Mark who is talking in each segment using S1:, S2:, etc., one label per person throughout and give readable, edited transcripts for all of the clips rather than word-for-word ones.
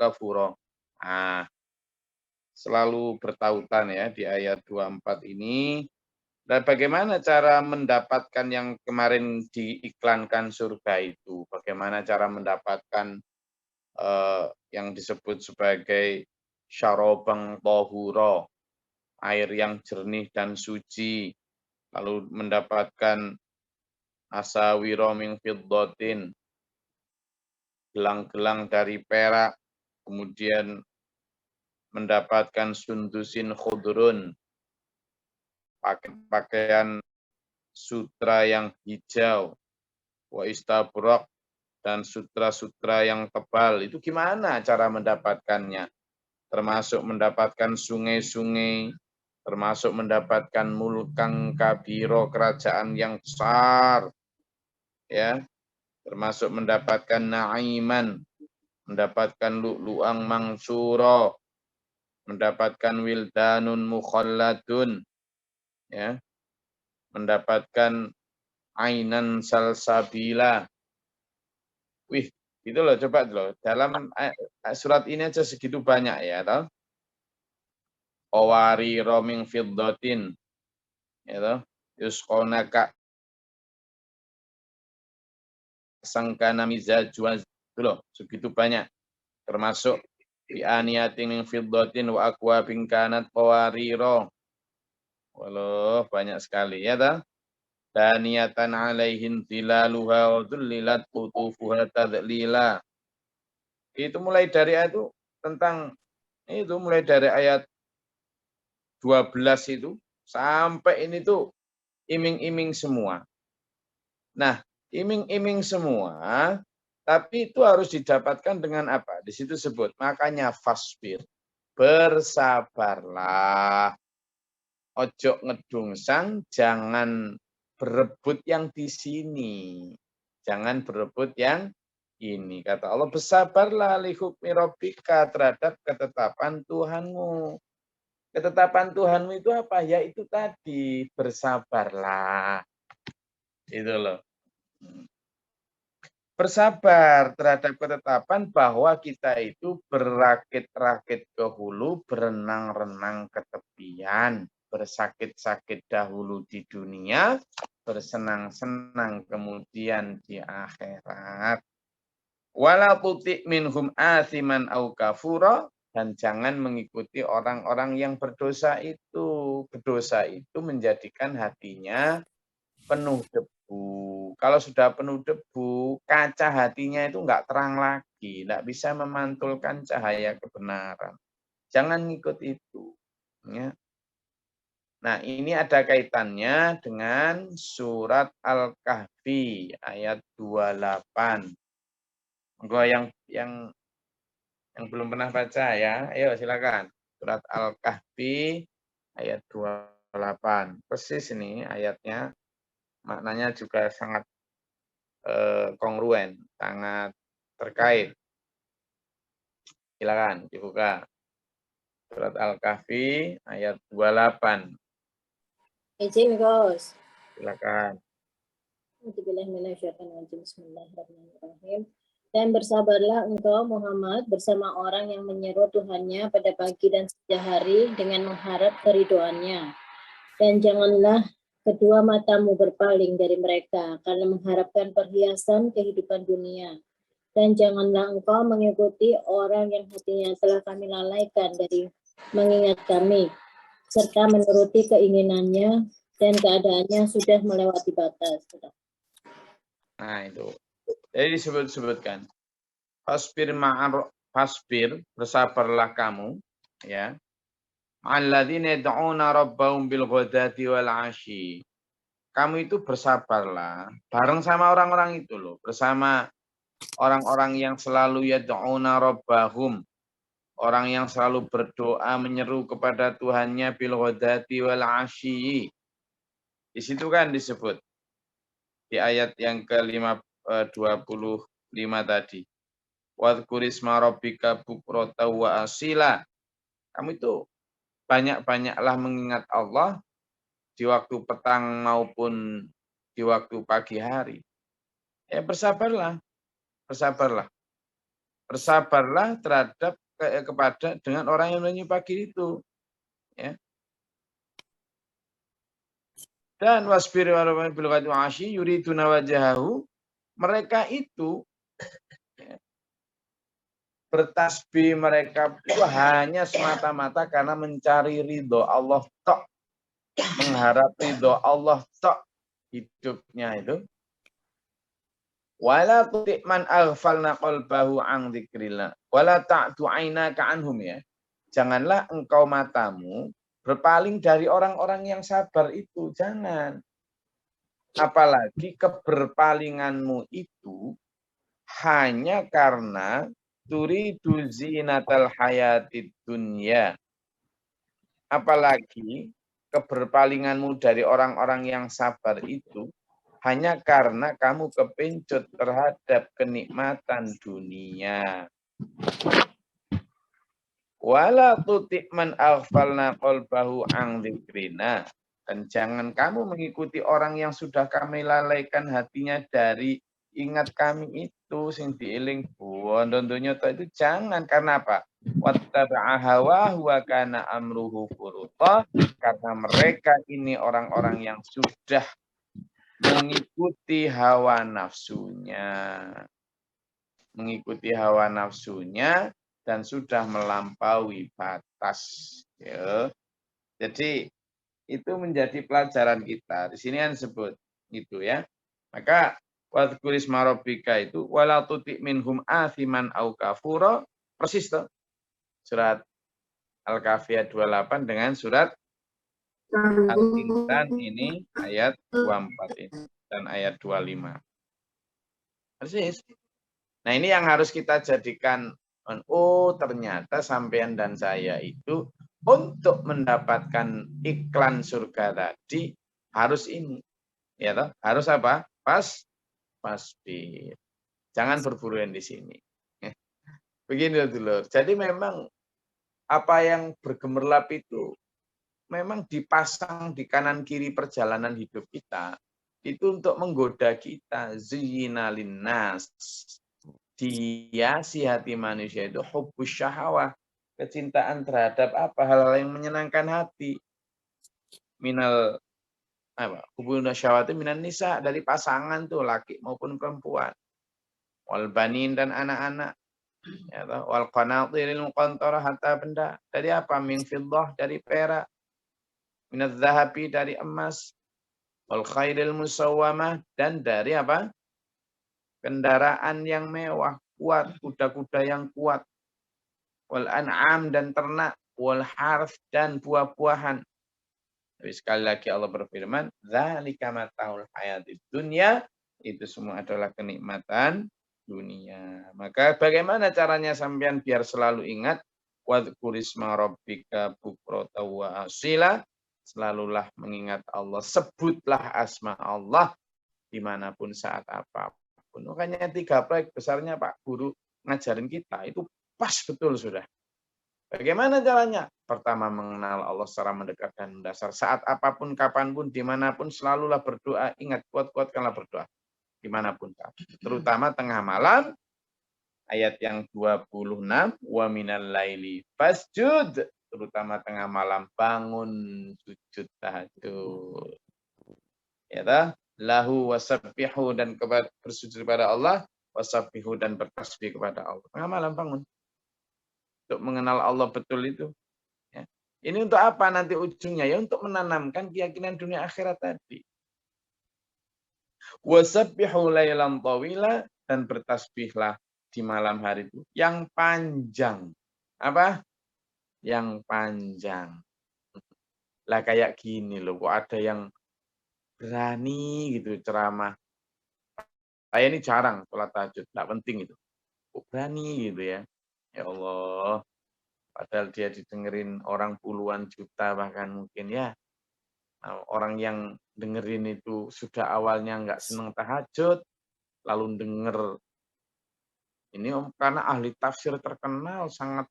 S1: kafura. Nah, selalu bertautan ya di ayat 24 ini. Dan bagaimana cara mendapatkan yang kemarin diiklankan surga itu? Bagaimana cara mendapatkan yang disebut sebagai syarobang tohuro, air yang jernih dan suci, lalu mendapatkan asawiro min fiddatin, gelang-gelang dari perak, kemudian mendapatkan sundusin khudrun, pakaian sutra yang hijau, wa istabraq, dan sutra-sutra yang tebal. Itu gimana cara mendapatkannya? Termasuk mendapatkan sungai-sungai, termasuk mendapatkan mulkang kabiro, kerajaan yang besar, ya, termasuk mendapatkan na'iman, mendapatkan lu'lu'ang mangsuro, mendapatkan wildanun mukhalladun, ya, mendapatkan ainan salsabila. Wih, itu loh, coba loh. Dalam surat ini aja segitu banyak ya, toh. Owari roming fiddatin, ya toh. Yusqonaka sangkana mizajwa, itu loh, segitu banyak. Termasuk bi'aniyatin min fiddatin wa akwabin kanat qawariro. Walau banyak sekali ya toh. Daniyatan alaihin tilaluha wa dhullilat qutufuha tadlila. Itu mulai dari ayat itu tentang itu mulai dari ayat 12 itu sampai ini tuh iming-iming semua. Nah, iming-iming semua, tapi itu harus didapatkan dengan apa? Di situ sebut, makanya fasbir, bersabarlah. Ojo ngedungsang, jangan berebut yang di sini. Jangan berebut yang ini. Kata Allah, bersabarlah li hukmi rabbika, terhadap ketetapan Tuhanmu. Ketetapan Tuhanmu itu apa? Ya itu tadi, bersabarlah. Itu loh. Bersabar terhadap ketetapan bahwa kita itu berakit-rakit ke hulu, berenang-renang ke tepian, bersakit-sakit dahulu di dunia, bersenang-senang kemudian di akhirat. Wala tuti' minhum athiman au kafura, dan jangan mengikuti orang-orang yang berdosa itu. Berdosa itu menjadikan hatinya penuh debu. Kalau sudah penuh debu, kaca hatinya itu enggak terang lagi, enggak bisa memantulkan cahaya kebenaran. Jangan ngikut itu. Ya. Nah, ini ada kaitannya dengan surat Al-Kahfi ayat 28. Enggak yang belum pernah baca ya, ayo silakan. Surat Al-Kahfi ayat 28. Persis ini ayatnya, maknanya juga sangat kongruen, sangat terkait. Silakan dibuka. Surat Al-Kahfi ayat 28.
S2: Izin, Gus.
S1: Silakan.
S2: Bismillahirrahmanirrahim. Dan bersabarlah engkau Muhammad bersama orang yang menyeru Tuhannya pada pagi dan siang hari dengan mengharap keridoannya. Dan janganlah kedua matamu berpaling dari mereka karena mengharapkan perhiasan kehidupan dunia. Dan janganlah engkau mengikuti orang yang hatinya telah kami lalaikan dari mengingat kami, serta menuruti keinginannya dan keadaannya sudah melewati batas.
S1: Nah itu. Jadi disebut-sebutkan. Fasbir, bersabarlah kamu, ya. Alladzina yad'una rabbahum bil ghadati wal 'ashyi. Kamu itu bersabarlah bareng sama orang-orang itu loh, bersama orang-orang yang selalu yad'una rabbahum, orang yang selalu berdoa menyeru kepada Tuhannya bil ghadati wal 'ashyi. Di situ kan disebut di ayat yang ke-25 tadi. Wadhkurisma rabbika bukrata wa asila. Kamu itu banyak-banyaklah mengingat Allah di waktu petang maupun di waktu pagi hari. Ya bersabarlah. Bersabarlah. Bersabarlah terhadap kepada dengan orang yang menyanyi pagi itu. Ya. Dan wasbir walaupun bil ghadwi asyi yuriduna wajahahu, mereka itu ya, bertasbih mereka itu hanya semata-mata karena mencari ridho Allah tok, mengharap ridho Allah tok hidupnya itu. Wala tuti man aghfalna qalbahu an dzikrillah wala ta'tu ainaka anhum ya. Janganlah engkau matamu berpaling dari orang-orang yang sabar itu, jangan. Apalagi keberpalinganmu itu hanya karena turidu zinatal hayatid dunya. Apalagi keberpalinganmu dari orang-orang yang sabar itu hanya karena kamu kepencut terhadap kenikmatan dunia. Wala tuti man aghfalna qalbahu an dzikrina. Dan jangan kamu mengikuti orang yang sudah kami lalaikan hatinya dari ingat kami itu sing dieling bondonya itu jangan. Karena apa? Wattaba'a hawahu wa kana amruhu furuta. Karena mereka ini orang-orang yang sudah mengikuti hawa nafsunya. Mengikuti hawa nafsunya dan sudah melampaui batas. Ya. Jadi itu menjadi pelajaran kita. Di sini kan sebut itu ya. Maka wadhkur isma rabbika itu wala tuti minhum athiman au kafura, persis tuh. Surat Al-Kafiyah 28 dengan surat Al-Insan ini ayat 24 ini dan ayat 25. Persis. Nah, ini yang harus kita jadikan, oh ternyata sampean dan saya itu untuk mendapatkan iklan surga tadi harus ini. Ya toh? Harus apa? Pasbir. Jangan berburuan di sini. Begini dulu. Jadi memang apa yang bergemerlap itu memang dipasang di kanan kiri perjalanan hidup kita. Itu untuk menggoda kita. Zina linnas. Dihiasi hati manusia itu hubbus syahawah, kecintaan terhadap apa hal-hal yang menyenangkan hati, minal apa hubun syahwati minan nisa, dari pasangan tuh laki maupun perempuan, wal banin dan anak-anak, ya toh, wal qanatiril muqantarah hatta benda, dari apa, min fiddah, dari perak, minadz zahabi, dari emas, wal khairil musawwamah, dan dari apa, kendaraan yang mewah, kuat, kuda-kuda yang kuat, wal an'am, dan ternak, wal harf, dan buah-buahan. Tapi sekali lagi Allah berfirman, dzalika mataul hayatid dunya, itu semua adalah kenikmatan dunia. Maka bagaimana caranya sampean biar selalu ingat wadhkur isma rabbika bukrata wa asila, selalulah mengingat Allah, sebutlah asma Allah dimanapun saat apapun. Makanya 3 proyek besarnya Pak Guru ngajarin kita itu pas betul sudah. Bagaimana caranya? Pertama, mengenal Allah secara mendekat dan mendasar. Saat apapun, kapanpun, dimanapun, selalulah berdoa. Ingat, kuat-kuatkanlah berdoa. Dimanapun. Terutama tengah malam, ayat yang 26, wa minal laili fasjud. Terutama tengah malam, bangun sujud tahajud. Ya toh? Lahu wasabbihu, dan bersujud kepada Allah, wasabbihu, dan bertasbih kepada Allah. Tengah malam bangun. Untuk mengenal Allah betul itu. Ya. Ini untuk apa nanti ujungnya? Ya untuk menanamkan keyakinan dunia akhirat tadi. Wasabbihu lailan tawila, dan bertasbihlah di malam hari itu yang panjang. Apa? Yang panjang. Lah kayak gini loh, kok ada yang berani gitu ceramah. Saya ini jarang sholat tahajud, enggak penting itu. Kok berani gitu ya. Ya Allah. Padahal dia didengerin orang puluhan juta bahkan mungkin ya. Nah, orang yang dengerin itu sudah awalnya nggak seneng tahajud, lalu denger ini karena ahli tafsir terkenal, sangat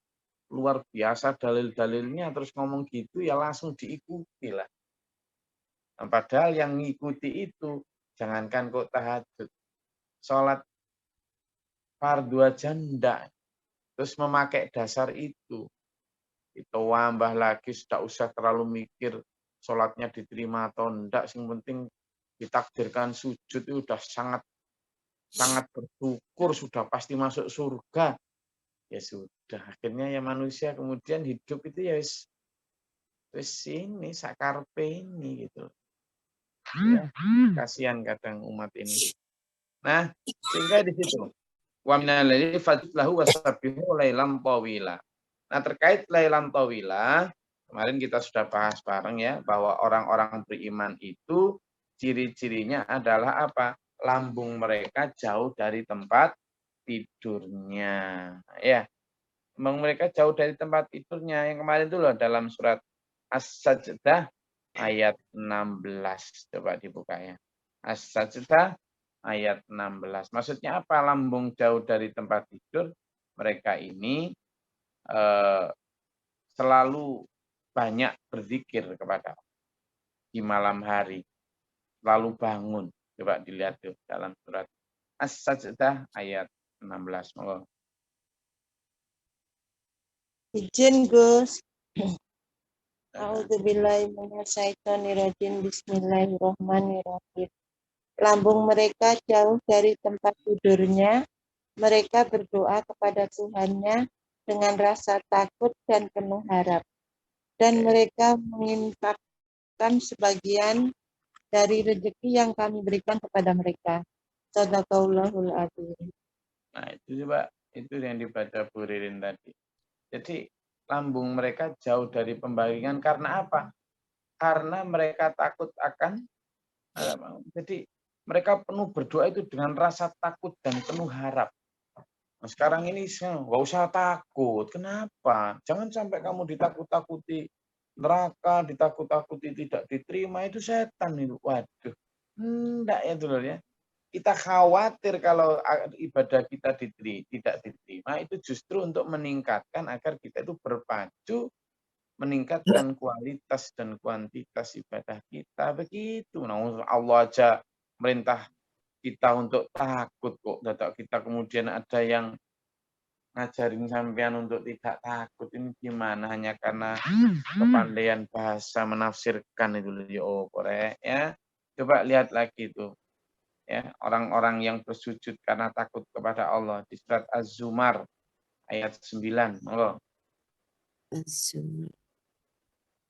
S1: luar biasa dalil-dalilnya, terus ngomong gitu ya langsung diikuti lah. Nah, padahal yang ngikuti itu, jangankan kok tahajud, sholat fardu aja ndak. terus memakai dasar itu tambah lagi, tidak usah terlalu mikir sholatnya diterima atau enggak, yang penting ditakdirkan sujud itu udah sangat bersyukur, sudah pasti masuk surga. Ya sudah, akhirnya ya manusia kemudian hidup itu ya wis ini sakarpe ini gitu. Ya, kasihan kadang umat ini. Nah, sehingga di situ wa minal laili fajlahu wasabbihu lailan tawila. Nah, terkait lailan tawila, kemarin kita sudah bahas bareng ya, bahwa orang-orang beriman itu ciri-cirinya adalah apa? Lambung mereka jauh dari tempat tidurnya. Ya, mereka jauh dari tempat tidurnya. Yang kemarin itu loh dalam surat As-Sajdah ayat 16. Coba dibuka ya. As-Sajdah ayat 16. Maksudnya apa? Lambung jauh dari tempat tidur. Mereka ini selalu banyak berzikir kepada di malam hari. Lalu bangun. Coba dilihat tuh dalam surat As-Sajdah ayat 16. Monggo.
S3: Izin Gus. A'udzubillahi minasyaitonirrajim. Bismillahirrahmanirrahim. Lambung mereka jauh dari tempat tidurnya. Mereka berdoa kepada Tuhannya dengan rasa takut dan penuh harap. Dan mereka menginfakkan sebagian dari rezeki yang kami berikan kepada mereka. Shadaqallahul adzim.
S1: Nah, itu coba itu yang dibaca Bu Ririn tadi. Jadi lambung mereka jauh dari pembagian karena apa? Karena mereka takut akan jadi mereka penuh berdoa itu dengan rasa takut dan penuh harap. Nah, sekarang ini nggak usah takut. Kenapa? Jangan sampai kamu ditakut-takuti neraka, ditakut-takuti tidak diterima, itu setan itu. Waduh. Enggak ya dulu ya. Kita khawatir kalau ibadah kita tidak diterima, itu justru untuk meningkatkan agar kita itu berpacu meningkatkan kualitas dan kuantitas ibadah kita. Begitu. Nah, Allah aja merintah kita untuk takut kok. Dadak kita kemudian ada yang ngajarin sampean untuk tidak takut. Ini gimana? Hanya karena kepandaian bahasa menafsirkan itu loh. Korek ya. Coba lihat lagi itu. Ya, orang-orang yang bersujud karena takut kepada Allah di surat Az-Zumar ayat 9. Monggo.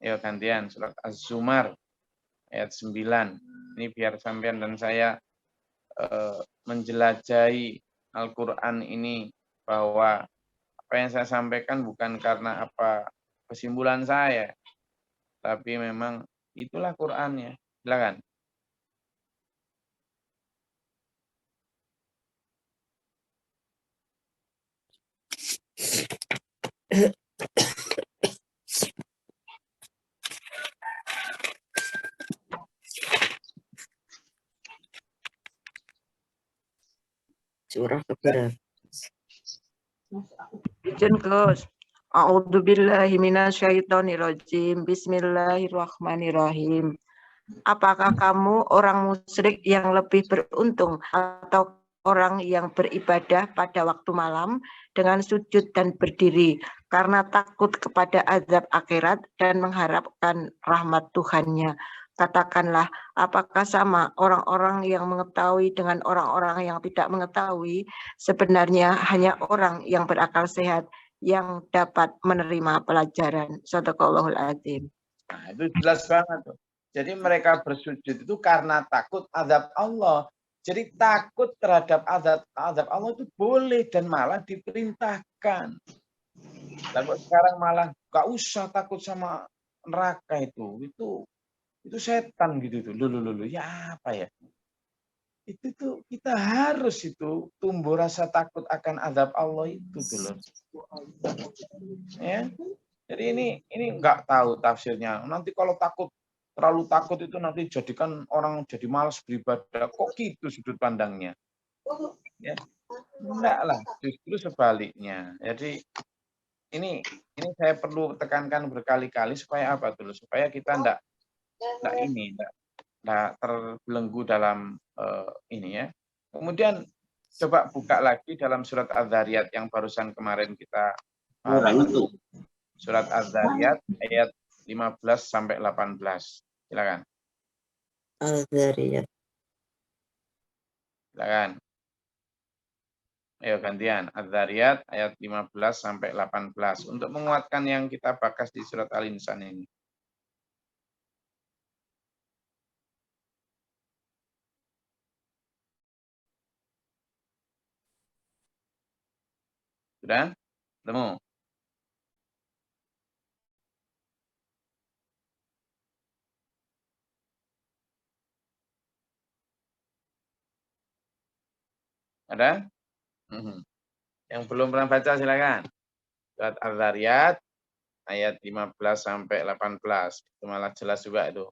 S1: Ya, gantian surat Az-Zumar ayat 9. Ini biar sampean dan saya menjelajahi Al-Qur'an ini, bahwa apa yang saya sampaikan bukan karena apa kesimpulan saya, tapi memang itulah Qur'annya. Silakan.
S3: Surah keberapa?
S4: Izin Gus. A'udzubillahi minasyaitonirrajim. Bismillahirrahmanirrahim. Apakah kamu orang musyrik yang lebih beruntung atau orang yang beribadah pada waktu malam dengan sujud dan berdiri karena takut kepada azab akhirat dan mengharapkan rahmat Tuhannya? Katakanlah, apakah sama orang-orang yang mengetahui dengan orang-orang yang tidak mengetahui? Sebenarnya hanya orang yang berakal sehat yang dapat menerima pelajaran. Shadaqallahul adzim.
S1: Nah, itu jelas banget tuh. Jadi mereka bersujud itu karena takut azab Allah. Jadi takut terhadap azab Allah itu boleh dan malah diperintahkan. Lalu sekarang malah gak usah takut sama neraka itu setan gitu tuh. Lulu ya apa ya? Itu tuh kita harus itu tumbuh rasa takut akan azab Allah itu dulu. Ya. Jadi ini nggak tahu tafsirnya. Nanti kalau terlalu takut itu nanti jadikan orang jadi malas beribadah. Kok gitu sudut pandangnya? Ya. Enggak lah, justru sebaliknya. Jadi ini saya perlu tekankan berkali-kali supaya apa dulu? Supaya kita enggak terbelenggu dalam ini ya. Kemudian Coba buka lagi dalam surat Az-Zariyat yang barusan kemarin kita surat Az-Zariyat ayat 15 sampai 18. Silakan.
S3: Az-Zariyat.
S1: Silakan. Ayo gantian. Az-Zariyat ayat 15 sampai 18 untuk menguatkan yang kita bahas di surat Al-Insan ini. Sudah? Temu? Ada? Yang belum pernah baca silakan. Surat Az-Zariyat ayat 15 sampai 18. Itu malah jelas juga itu.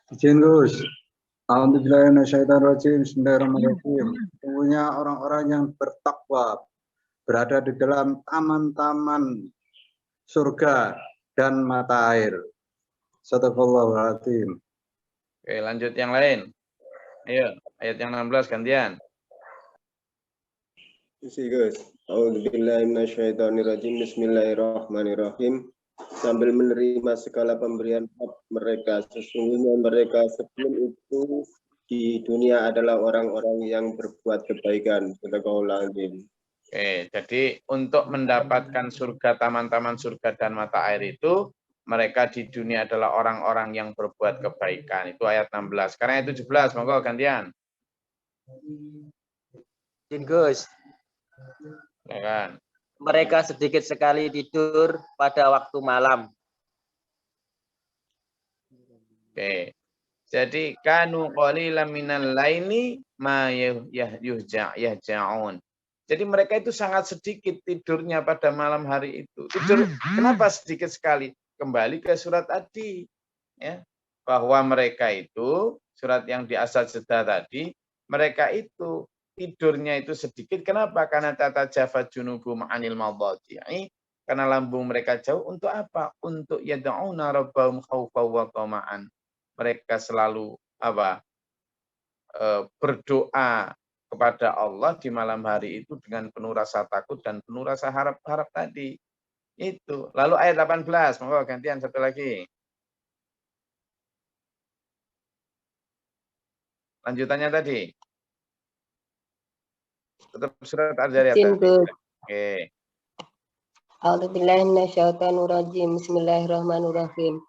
S5: Izin Gus. Alhamdulillahirrahmanirrahim. Bismillahirrahmanirrahim. Sesungguhnya orang-orang yang bertakwa berada di dalam taman-taman surga dan mata air. Sadaqallahul azim.
S1: Oke, lanjut yang lain. Ayo, ayat yang 16 gantian.
S6: Isi Gus. A'udzubillahiminasyaitonirrajim. Bismillahirrahmanirrahim. Sambil menerima segala pemberian mereka, sesungguhnya mereka sebelum itu di dunia adalah orang-orang yang berbuat kebaikan. Sadaqallahul azim.
S1: Oke, jadi untuk mendapatkan surga, taman-taman surga dan mata air itu, mereka di dunia adalah orang-orang yang berbuat kebaikan. Itu ayat 16. Sekarang ayat 17, monggo gantian.
S7: Gus,
S1: Ya kan?
S7: mereka sedikit sekali tidur pada waktu malam.
S1: Oke. Jadi kanu qalilan minal laili ma yahja'un. Jadi mereka itu sangat sedikit tidurnya pada malam hari itu. Tidur kenapa sedikit sekali? Kembali ke surat tadi, ya, bahwa mereka itu surat yang di As-Sajdah tadi, mereka itu tidurnya itu sedikit. Kenapa? Karena tatajafa junubum anil madaji'i, karena lambung mereka jauh. Untuk apa? Untuk yad'una rabbahum khaufan wa tama'an. Mereka selalu apa? Berdoa kepada Allah di malam hari itu dengan penuh rasa takut dan penuh rasa harap-harap tadi. Itu. Lalu ayat 18, monggo gantian satu lagi. Lanjutannya tadi. Tetap surat Az-Zariyat. Oke.
S8: A'udzubillahiminasyaitonirrajim. Bismillahirrahmanirrahim.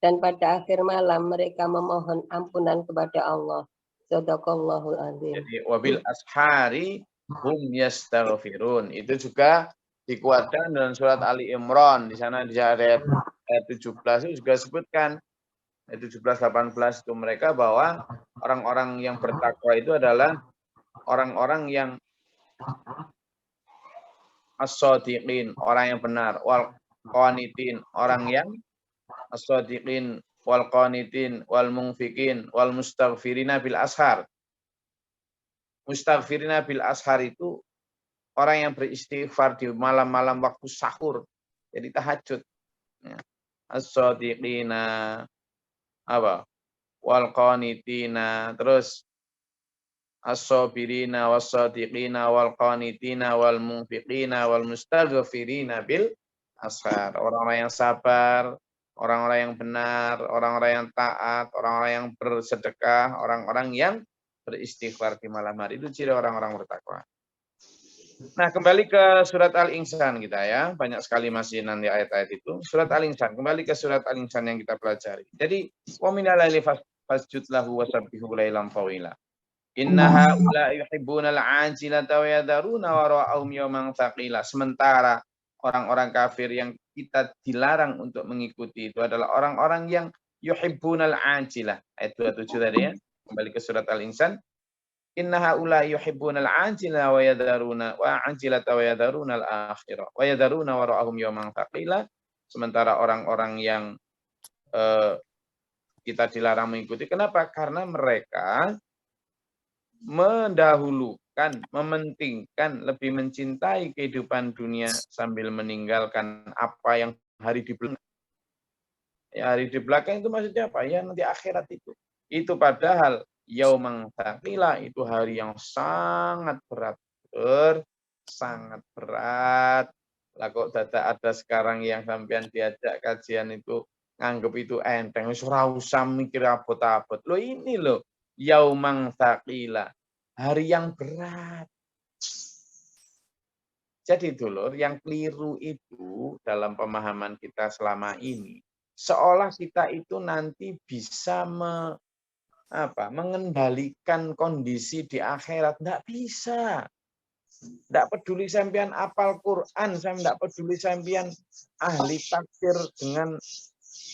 S8: Dan pada akhir malam mereka memohon ampunan kepada Allah. Shadaqallahul azim.
S1: Jadi wabil ashari hum yastaghfirun. Itu juga dikuatkan dalam surat Ali Imran. Di sana di ayat 17 itu juga sebutkan. Ayat 17 18 itu mereka bahwa orang-orang yang bertakwa itu adalah orang-orang yang as-shadiqin, orang yang benar, wal qanitin, orang yang as-shadiqin, wal qanitin, wal munfiqin, wal mustaghfirina bil ashar. Mustaghfirina bil ashar itu orang yang beristighfar di malam-malam waktu sahur, jadi tahajud. Ya. As-shadiqina apa? Wal qanitina, terus as-sabirina was-sadiqina wal qanitina wal munfiqina wal mustaghfirina bil ashar. Orang-orang yang sabar, orang-orang yang benar, orang-orang yang taat, orang-orang yang bersedekah, orang-orang yang beristighfar di malam hari. Itu ciri orang-orang bertakwa. Nah, kembali ke surat Al-Insan kita ya. Banyak sekali masih nanti ayat-ayat itu. Surat Al-Insan. Kembali ke surat Al-Insan yang kita pelajari. Jadi, wa minal laili fasjud lahu wasabbihu lailan tawila. Inna haula yuhibbunal ajilata wa yadharuna wara'ahum yawman thaqila. Sementara orang-orang kafir yang kita dilarang untuk mengikuti itu adalah orang-orang yang yuhibbunal ajilah. Ayat 27 tadi ya. Kembali ke surat Al-Insan. Inna haula yuhibbunal ajila wa yadharuna wa ajilata wa yadharuna al-akhirah wa yadharuna wara'ahum yawman thaqila. Sementara orang-orang yang kita dilarang mengikuti. Kenapa? Karena mereka mendahulukan, mementingkan, lebih mencintai kehidupan dunia sambil meninggalkan apa yang hari di belakang. Ya, hari di belakang itu maksudnya apa? Ya nanti akhirat itu. Itu padahal Yaumang tsaqila, itu hari yang sangat berat. Sangat berat. Lah kok dadak ada sekarang yang sampean diajak kajian itu nganggep itu enteng, wis ora usah mikir abot-abot. Loh ini loh, yaumang tsaqila, hari yang berat. Jadi dulur, yang keliru itu dalam pemahaman kita selama ini, seolah kita itu nanti bisa mengendalikan kondisi di akhirat. Nggak bisa. Nggak peduli sampean apal Quran, saya nggak peduli sampean ahli tafsir dengan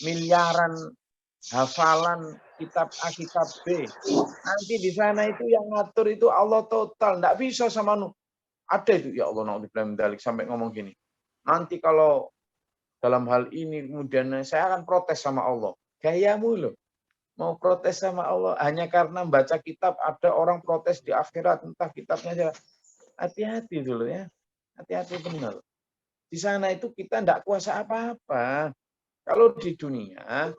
S1: miliaran hafalan kitab A, kitab B. Nanti di sana itu yang ngatur itu Allah total. Nggak bisa sama ada itu, ya Allah, na'udzubillah sampai ngomong gini. Nanti kalau dalam hal ini kemudian saya akan protes sama Allah. Gayamu loh. Mau protes sama Allah hanya karena baca kitab, ada orang protes di akhirat, entah kitabnya aja. Hati-hati dulu ya. Hati-hati benar. Di sana itu kita tidak kuasa apa-apa. Kalau di dunia,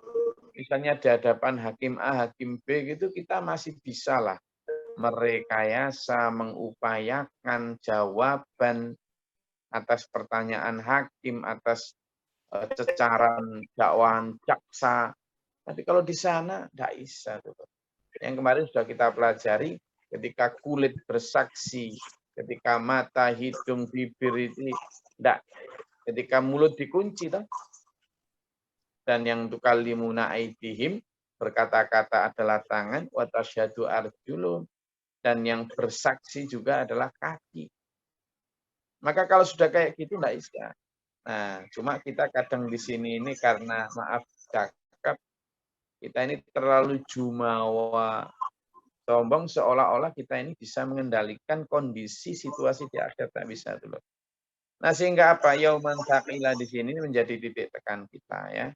S1: misalnya di hadapan hakim A, hakim B gitu, kita masih bisa lah merekayasa, mengupayakan jawaban atas pertanyaan hakim, atas cecaran dakwaan jaksa. Tapi kalau di sana tidak bisa. Yang kemarin sudah kita pelajari, ketika kulit bersaksi, ketika mata, hidung, bibir itu tidak, ketika mulut dikunci, toh. Dan yang tukallimuna aydihim, berkata-kata adalah tangan, wa tasyhadu arjulun, dan yang bersaksi juga adalah kaki. Maka kalau sudah kayak gitu tidak bisa. Nah, cuma kita kadang di sini ini karena maaf cakap, kita ini terlalu jumawa, sombong, seolah-olah kita ini bisa mengendalikan kondisi situasi di akhirat. Tak bisa dulu. Nah, sehingga apa? Yauman tsaqila di sini menjadi titik tekan kita ya.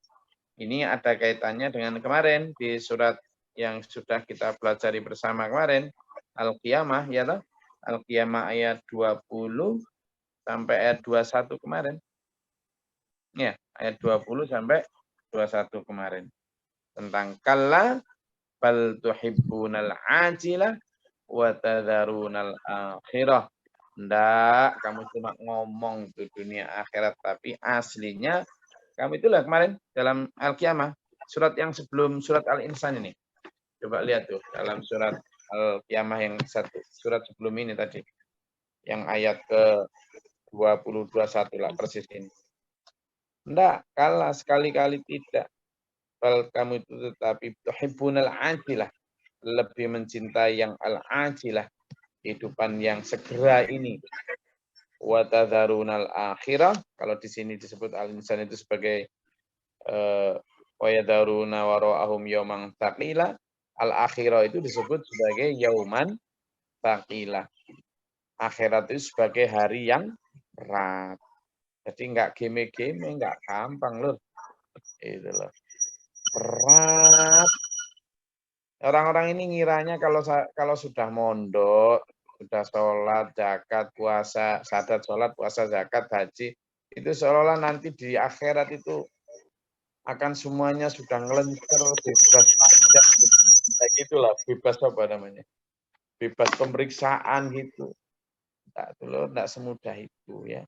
S1: Ini ada kaitannya dengan kemarin di surat yang sudah kita pelajari bersama kemarin, Al-Qiyamah ya toh? Al-Qiyamah ayat 20 sampai ayat 21 kemarin. Ya, ayat 20 sampai 21 kemarin. Tentang kalla bal tuhibbunal ajilah wa tadharunal akhirah. Ndak, kamu cuma ngomong di dunia akhirat, tapi aslinya kamu itulah kemarin dalam Al-Qiyamah, surat yang sebelum surat Al-Insan ini. Coba lihat tuh dalam surat Al-Qiyamah yang satu, surat sebelum ini tadi. Yang ayat ke 20 21 lah persis ini. Ndak, kalah sekali-kali tidak. Bal kamu itu tetapi tuhibbunal ajilah, lebih mencintai yang al-ajilah, kehidupan yang segera ini. Wa tadharunal akhirah, kalau di sini disebut al-insan itu sebagai wa yadharuna wara'ahum yaumang tsaqila, al-akhirah itu disebut sebagai yauman tsaqila. Akhirat itu sebagai hari yang berat. Jadi enggak geme-geme, enggak gampang loh. Itu loh. Berat. Orang-orang ini ngiranya kalau sudah mondok, sudah sholat, zakat, puasa, syahadat sholat, puasa, zakat, haji, itu seolah-olah nanti di akhirat itu akan semuanya sudah ngelencer, bebas pajak, kayak gitulah, bebas apa namanya, bebas pemeriksaan gitu. Enggak semudah itu ya.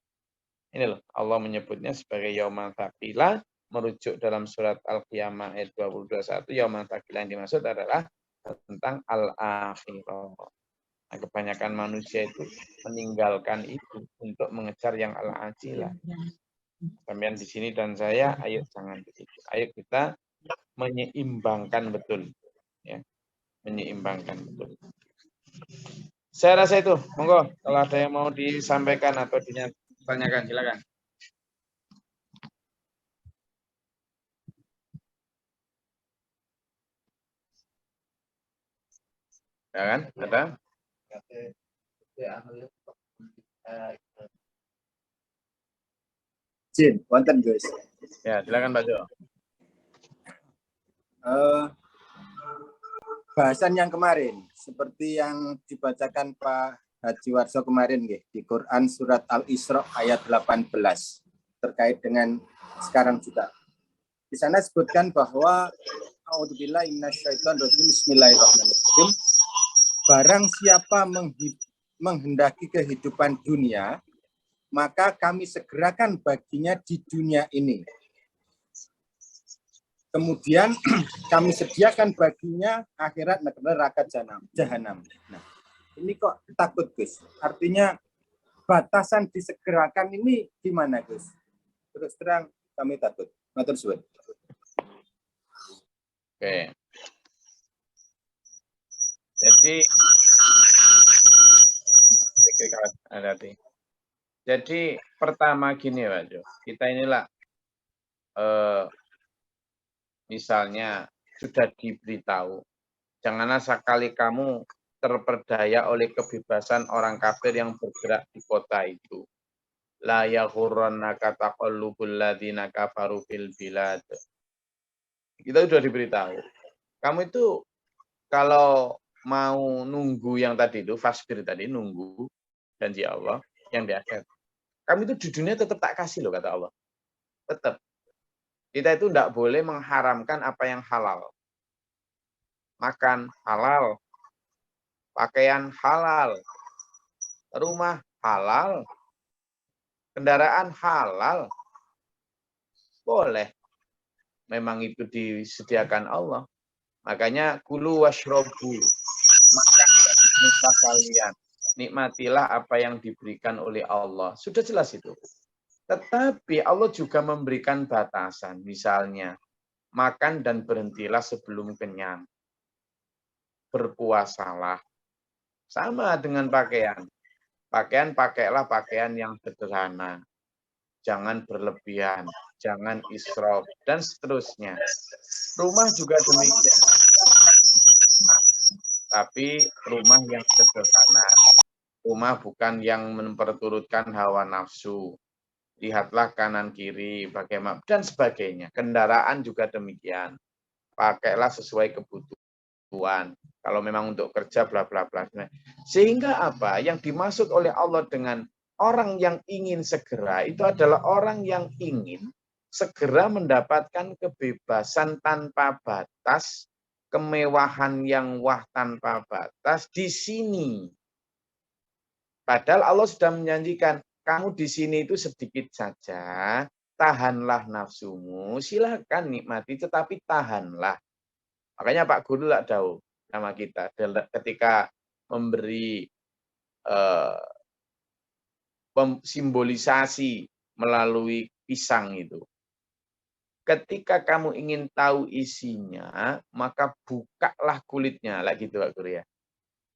S1: Ini loh, Allah menyebutnya sebagai yaumal tsaqila, merujuk dalam surat Al-Qiyamah ayat 20-21, yaumal tsaqila yang dimaksud adalah tentang al-akhirah. Nah, kebanyakan manusia itu meninggalkan itu untuk mengejar yang al-ajilah. Sampean di sini dan saya, ayo jangan begitu. Ayo kita menyeimbangkan betul, ya, menyeimbangkan betul. Saya rasa itu, monggo kalau ada yang mau disampaikan atau ditanyakan, silakan. Ya kan, ada?
S9: Jin, wonten guys.
S1: Ya, silakan Pak Jo.
S9: Bahasan yang kemarin, seperti yang dibacakan Pak Haji Warso kemarin di Quran surat Al-Isra ayat 18 terkait dengan sekarang juga. Di sana disebutkan bahwa A'udzubillahi minasyaitonirrajim. Bismillahirrahmanirrahim. Barang siapa menghendaki kehidupan dunia, maka kami segerakan baginya di dunia ini. Kemudian kami sediakan baginya akhirat neraka jahanam. Nah, ini kok takut, Gus? Artinya batasan disegerakan ini gimana, Gus? Terus terang kami takut. Matur suwun.
S1: Oke. Jadi pertama gini Pak Jo, kita inilah misalnya sudah diberitahu, janganlah sekali kamu terperdaya oleh kebebasan orang kafir yang bergerak di kota itu. La yaghurrannaka taqallubul ladzina kafaru fil bilad. Kita sudah diberitahu. Kamu itu kalau mau nunggu yang tadi itu, fasbir tadi, nunggu janji Allah yang di akhirat. Kamu itu di dunia tetap tak kasih loh, kata Allah. Tetap. Kita itu tidak boleh mengharamkan apa yang halal. Makan halal. Pakaian halal. Rumah halal. Kendaraan halal. Boleh. Memang itu disediakan Allah. Makanya kulu washrobu. Makan kalian. Nikmatilah apa yang diberikan oleh Allah. Sudah jelas itu. Tetapi Allah juga memberikan batasan. Misalnya, makan dan berhentilah sebelum kenyang. Berpuasalah. Sama dengan pakaian. Pakaian, pakailah pakaian yang sederhana. Jangan berlebihan. Jangan israf. Dan seterusnya. Rumah juga demikian. Tapi rumah yang sederhana. Rumah bukan yang memperturutkan hawa nafsu. Lihatlah kanan kiri, bagaimana dan sebagainya. Kendaraan juga demikian. Pakailah sesuai kebutuhan. Kalau memang untuk kerja, bla bla bla. Sehingga apa? Yang dimaksud oleh Allah dengan orang yang ingin segera itu adalah orang yang ingin segera mendapatkan kebebasan tanpa batas, kemewahan yang wah tanpa batas di sini. Padahal Allah sudah menjanjikan, kamu di sini itu sedikit saja, tahanlah nafsumu, silakan nikmati, tetapi tahanlah. Makanya Pak Guru lah tahu sama kita ketika memberi simbolisasi melalui pisang itu. Ketika kamu ingin tahu isinya, maka bukalah kulitnya, lah gitu Pak Guru ya.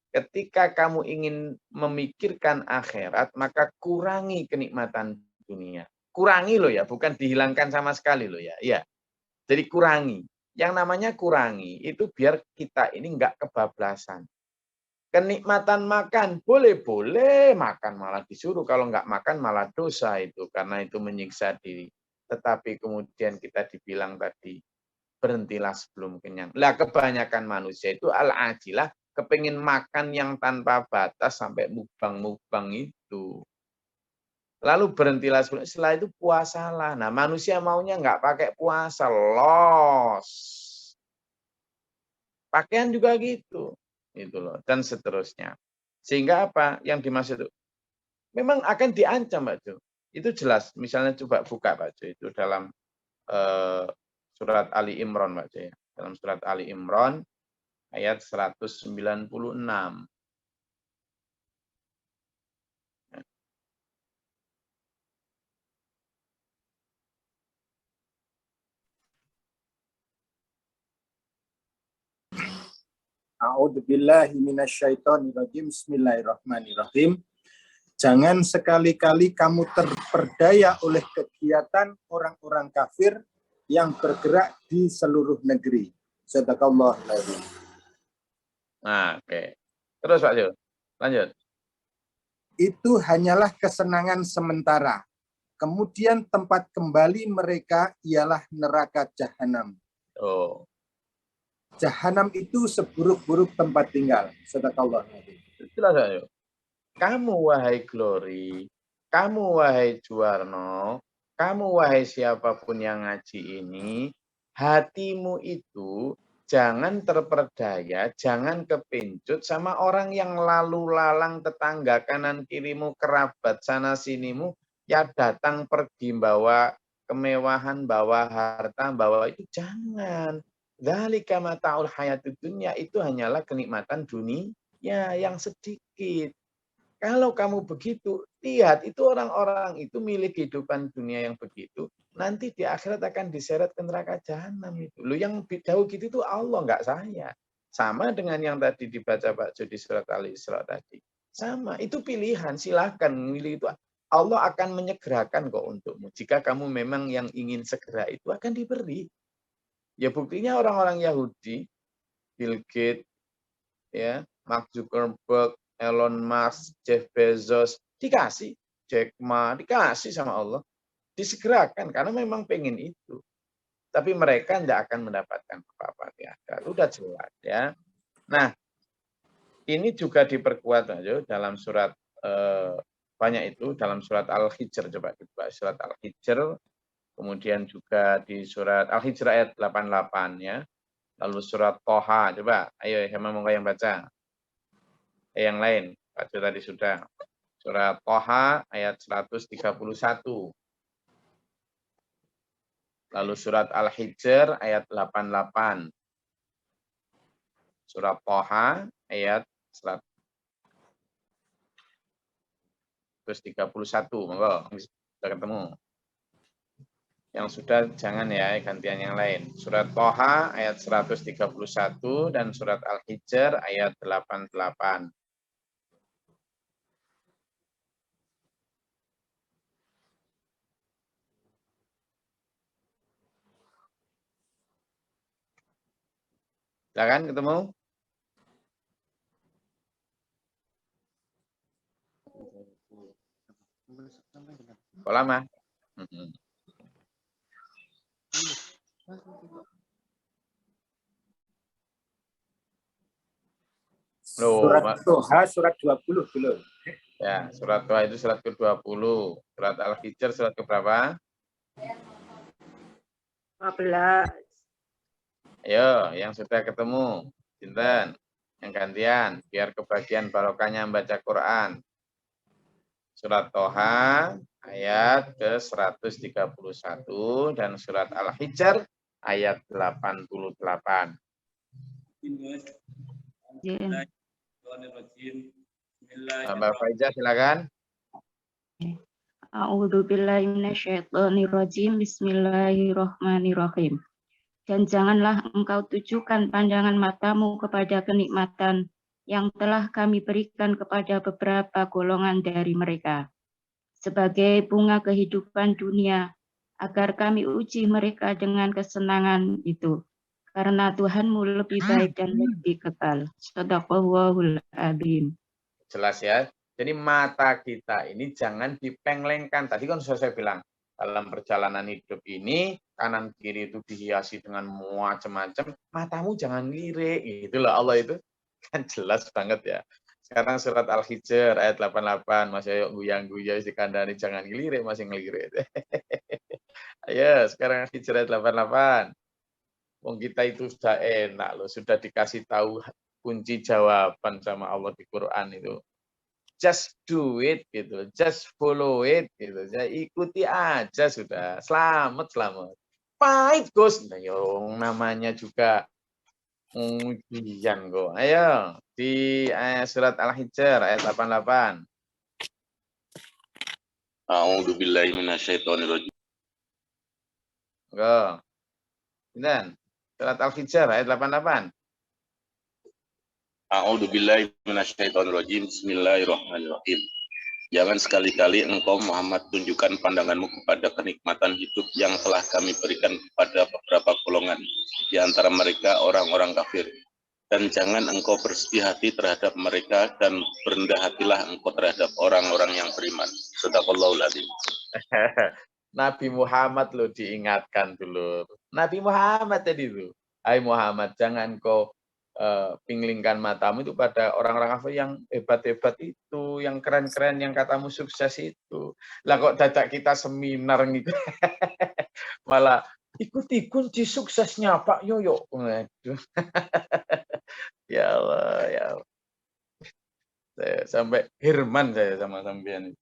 S1: Ketika kamu ingin memikirkan akhirat, maka kurangi kenikmatan dunia. Kurangi loh ya, bukan dihilangkan sama sekali loh ya. Ya. Jadi kurangi. Yang namanya kurangi itu biar kita ini enggak kebablasan. Kenikmatan makan, boleh-boleh makan malah disuruh. Kalau enggak makan malah dosa itu. Karena itu menyiksa diri. Tetapi kemudian kita dibilang tadi, berhentilah sebelum kenyang. Lah kebanyakan manusia itu al-ajilah, kepingin makan yang tanpa batas sampai mukbang-mukbang itu. Lalu berhentilah setelah itu puasalah. Nah manusia maunya nggak pakai puasa, los. Pakaian juga gitu. Itu loh. Dan seterusnya. Sehingga apa? Yang dimaksud itu memang akan diancam Pak Jo. Itu jelas. Misalnya coba buka Pak Jo. Itu dalam surat Ali Imran Pak Jo. Dalam surat Ali Imran ayat 196.
S9: A'udzubillahi minasyaitonirrajim. Bismillahirrahmanirrahim. Jangan sekali-kali kamu terperdaya oleh kegiatan orang-orang kafir yang bergerak di seluruh negeri. Sadaqallahul azim.
S1: Nah, oke. Terus Pak Jo, lanjut.
S9: Itu hanyalah kesenangan sementara. Kemudian tempat kembali mereka ialah neraka jahanam.
S1: Oh.
S9: Jahanam itu seburuk-buruk tempat tinggal. Sadaqallahul azim.
S1: Jelas Pak Jo. Kamu wahai Glory, kamu wahai Juwarno, kamu wahai siapapun yang ngaji ini, hatimu itu jangan terperdaya, jangan kepincut sama orang yang lalu lalang tetangga kanan kirimu, kerabat sana sinimu, ya datang pergi bawa kemewahan, bawa harta, bawa itu jangan. Dzalika mata'ul hayatud dunya, itu hanyalah kenikmatan dunia yang sedikit. Kalau kamu begitu, lihat itu orang-orang itu milik kehidupan dunia yang begitu, nanti di akhirat akan diseret ke neraka jahanam itu. Lu yang jauh gitu itu Allah, enggak saya. Sama dengan yang tadi dibaca Pak Jody surat Al-Isra tadi. Sama, itu pilihan, silahkan milih itu. Allah akan menyegerakan kok untukmu. Jika kamu memang yang ingin segera itu akan diberi. Ya buktinya orang-orang Yahudi, Bill Gates, ya, Mark Zuckerberg, Elon Musk, Jeff Bezos, dikasih. Jack Ma, dikasih sama Allah. Disegerakan, karena memang pengen itu. Tapi mereka tidak akan mendapatkan apa-apa di akhirat. Udah jelas ya. Nah, ini juga diperkuat aja dalam surat, banyak itu, dalam surat Al-Hijr. Coba kita surat Al-Hijr, kemudian juga di surat Al-Hijr ayat 88 ya. Lalu surat Toha, coba, ayo sama mau yang baca. Yang lain, baca tadi sudah. Surat Toha ayat 131. Lalu surat Al-Hijr ayat 88. Surat Toha ayat 131. Monggo, sudah ketemu. Yang sudah jangan ya, gantian yang lain. Surat Toha ayat 131 dan surat Al-Hijr ayat 88. Silakan ketemu. Kok lama?
S9: Surat Toha surat 20 dulu.
S1: Ya, surat Toha itu surat ke-20. Surat Al-Hijr surat ke-berapa?
S4: 15.
S1: Ayo, yang sudah ketemu. Sinten? Yang gantian, biar kebagian barokahnya membaca Quran. Surat Toha ayat ke-131 dan surat Al-Hijr ayat 88. Mbak Faiza silakan.
S10: A'udzubillahi minasyaitonirrajim. Bismillahirrahmanirrahim. Dan janganlah engkau tujukan pandangan matamu kepada kenikmatan yang telah kami berikan kepada beberapa golongan dari mereka sebagai bunga kehidupan dunia, agar kami uji mereka dengan kesenangan itu. Karena Tuhanmu lebih baik dan lebih kekal. Shadaqallahul adzim.
S1: Jelas ya. Jadi mata kita ini jangan dipenglengkan. Tadi kan sudah saya bilang, dalam perjalanan hidup ini, kanan kiri itu dihiasi dengan macam-macam, matamu jangan lirik. Itulah Allah itu. Kan jelas banget ya. Sekarang surat Al-Hijr ayat 88, masih ayo guyang-guyang di kandani jangan ngelirik, masih ngelirik. Ayo, sekarang Al-Hijr ayat 88. Wong kita itu sudah enak loh, sudah dikasih tahu kunci jawaban sama Allah di Quran itu. Just do it gitu, just follow it gitu. Jadi ikuti aja sudah. Selamat. Pahit Gus. Nah, yang namanya juga ujian kok. Ayo di surat Al-Hijr ayat 88.
S11: A'udzubillahi minasyaitonirrajim.
S1: Go. Dan surat Al-Hijr ayat 88.
S11: A'udzubillahi minasyaitonirrajim. Bismillahirrahmanirrahim. Jangan sekali-kali engkau Muhammad tunjukkan pandanganmu kepada kenikmatan hidup yang telah kami berikan kepada beberapa golongan di antara mereka orang-orang kafir. Dan jangan engkau bersedih hati terhadap mereka dan berendah hatilah engkau terhadap orang-orang yang beriman. Shadaqallahul adzim.
S1: Nabi Muhammad lo diingatkan dulu. Nabi Muhammad tadi itu. Hai Muhammad, jangan kau pinglingkan matamu itu pada orang-orang kafir yang hebat-hebat itu, yang keren-keren, yang katamu sukses itu. Lah kok dadak kita seminar gitu. Malah ikuti kunci suksesnya Pak Yoyo. Waduh. Ya Allah, ya Allah. Saya sampai Herman saya sama sampean.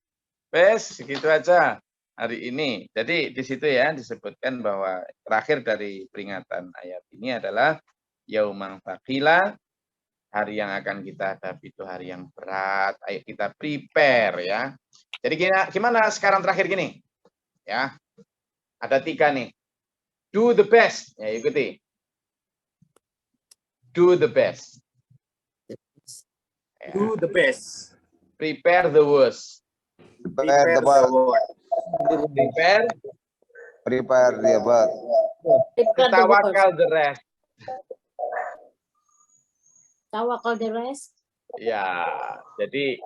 S1: Wes, segitu aja hari ini. Jadi di situ ya disebutkan bahwa terakhir dari peringatan ayat ini adalah Yaumang Thaqila, hari yang akan kita hadapi itu hari yang berat. Ayo kita prepare ya. Jadi gimana sekarang terakhir gini? Ya. Ada 3 nih. Do the best. Ya, ikuti. Do the best. Ya.
S9: Do the best.
S1: Prepare the worst.
S9: Prepare the worst.
S12: Prepare the worst.
S1: Tawakal the rest.
S2: Tawakal the rest.
S1: Ya, jadi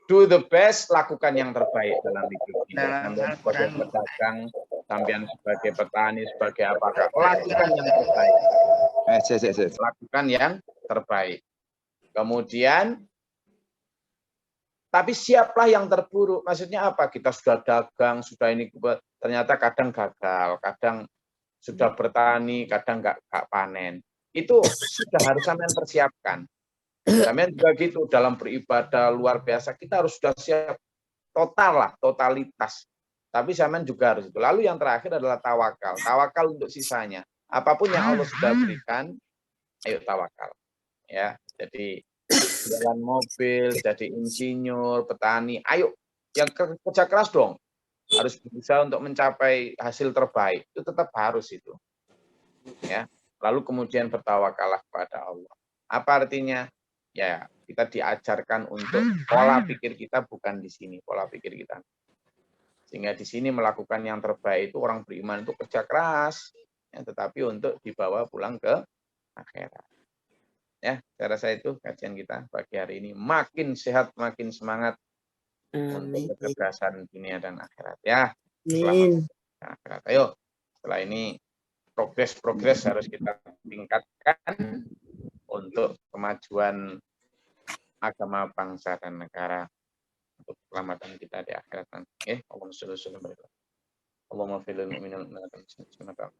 S1: do the best, lakukan yang terbaik dalam hidup ini. Sampai sebagai pedagang, sampean sebagai petani, sebagai apakah, lakukan yang terbaik. Lakukan yang terbaik. Kemudian, tapi siaplah yang terburuk. Maksudnya apa? Kita sudah dagang, sudah ini, ternyata kadang gagal, kadang sudah bertani, kadang nggak panen. Itu sudah harus sampean persiapkan. Sampean juga gitu, dalam beribadah luar biasa, kita harus sudah siap total lah, totalitas. Tapi sampean juga harus itu. Lalu yang terakhir adalah tawakal. Tawakal untuk sisanya. Apapun yang Allah sudah berikan, ayo tawakal. Ya, jadi jalan mobil, jadi insinyur, petani, ayo yang kerja keras dong. Harus berusaha untuk mencapai hasil terbaik. Itu tetap harus itu. Ya. Lalu kemudian bertawakallah kepada Allah. Apa artinya? Ya, kita diajarkan untuk pola pikir kita bukan di sini, pola pikir kita. Sehingga di sini melakukan yang terbaik itu orang beriman itu kerja keras, ya, tetapi untuk dibawa pulang ke akhirat. Ya, saya rasa itu kajian kita pagi hari ini. Makin sehat, makin semangat untuk kecerdasan dunia dan akhirat. Ya, selamat akhirat. Ayo, setelah ini progres harus kita tingkatkan untuk kemajuan agama bangsa dan negara, untuk keselamatan kita di akhirat nanti. Allahumma sholli wa sallim. Allahumma fil mu'minina wal mu'minat.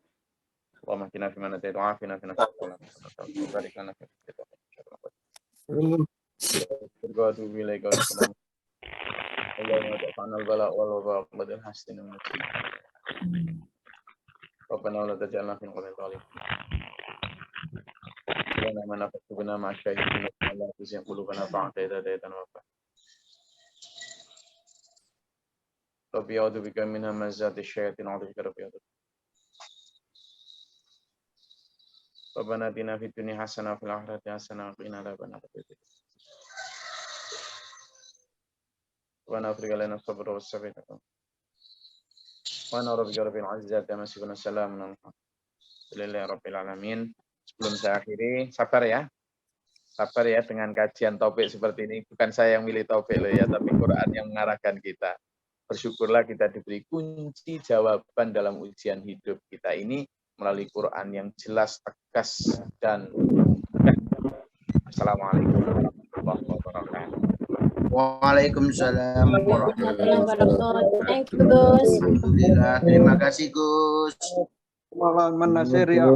S1: Allahumma qina fi man ata'ta wa afina fi man tawalla. Barik lana fi bergadu wilayah Allahumma ta'ala bala wal waba badal hasin wa Rabbana la taj'alna fi qawmin zalim. Wa man afaqna ma syai'in Allah tuzigh qulubana ba'da idh hadaytana wa Rabbi a'udzu bika min hamazati syayatin wa a'udzu bika rabbi a'udzu. Rabbana atina fid dunya hasanah wa fil akhirati hasanah wa qina adzabannar. Wa nafriq lana sabra was sabita. Wa na'udzu bika rabbil izzati amma yasifun salamun alhamdulillahi rabbil alamin. Sebelum saya akhiri, sabar ya dengan kajian topik seperti ini. Bukan saya yang milih topik loh ya, tapi Quran yang mengarahkan kita. Bersyukurlah kita diberi kunci jawaban dalam ujian hidup kita ini melalui Quran yang jelas, tegas, dan Assalamualaikum warahmatullahi wabarakatuh.
S12: Waalaikumsalam warahmatullahi wabarakatuh.
S2: Thank you, Gus.
S12: Alhamdulillah, terima kasih Gus.
S5: Malam menasir ya.